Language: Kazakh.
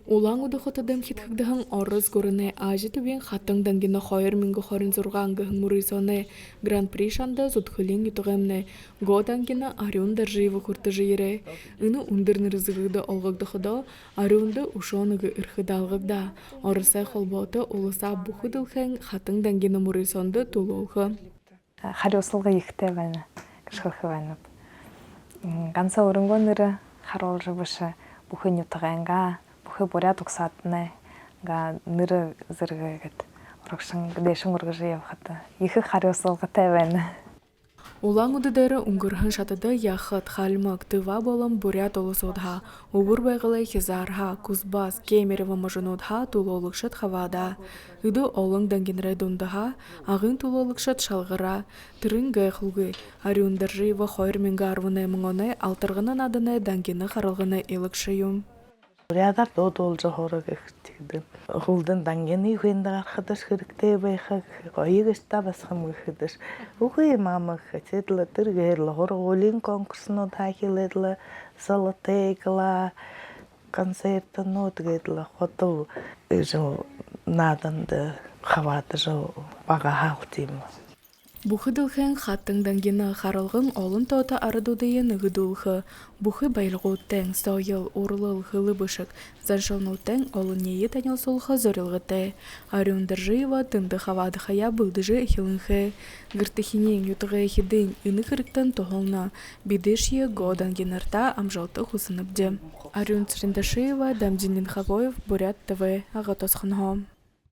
Улаан удахотадам хитхэгдэхэн орыз гөрөнэ ажи төвийн хатан дангина 2026 мурисоне гран-при шанда зүтхөлийн ютугэмне годангина ариун даржиева хүртэжиере. Ыны үндэр нэрзэгэгдэ олгогдоходо ариунды ушоныгы ирхыдалгагда. Орысай холботы улыса бухыдылхэн хатан дангина мурисонды тулуухы. Хариуцлага ихтэй байна. Гэрхэх байна. Ганцаа өрөнгөөнөр харуулж биш бүхэн ютугэнга бүхэ буряд угсааднэ га нэр зэрэгэгэд урагшин дэшин ургаж явахад их хариуцлагатай байна. Улаан удадары унгөрхэн шатады яхат халмак тыва болом буряд олысудха убур байгылай хизарха кузбас кемерева мажынудха тулолыкшат хавада. Ыды олың дангенрай дундаха ағын тулолыкшат шалғыра тырын гайхлугы ариундаржиева 2000 мыңоны алтырғынын адыны дангені харылғыны илыкшыюм. Бурядар додолжо хорог ихтигдэн. Хулдан дангены хүндэ гарахадаш хэрэгтэй байхаг гоёгста басхам гэхэдэш. Үгүй мамаг хэцэдлэ тэргээр хорголын конкурснууд хахилэдлэ салатэгла концертнууд гэдлэ хотол эжо наданд хаваатжо бага хаалтим. Бүхыдылхэн хаттың дангена харылғын олын тота арадудайын үгідулхы. Бүхы байлғуттен сойыл урлыл хылы бышық заншылнуттен олын нейі танел солхы зорилғыты. Ариундаржиева тынды хавадыхая бұлдыжы хилынхы. Гыртыхинен ютығы хидын үні кіріктен тоғылна. Бидышие годан генарта амжалты хусыныбды. Ариун Цриндашиева, Дамдинин Хавоев, Бурят ТВ, Агатосханхом.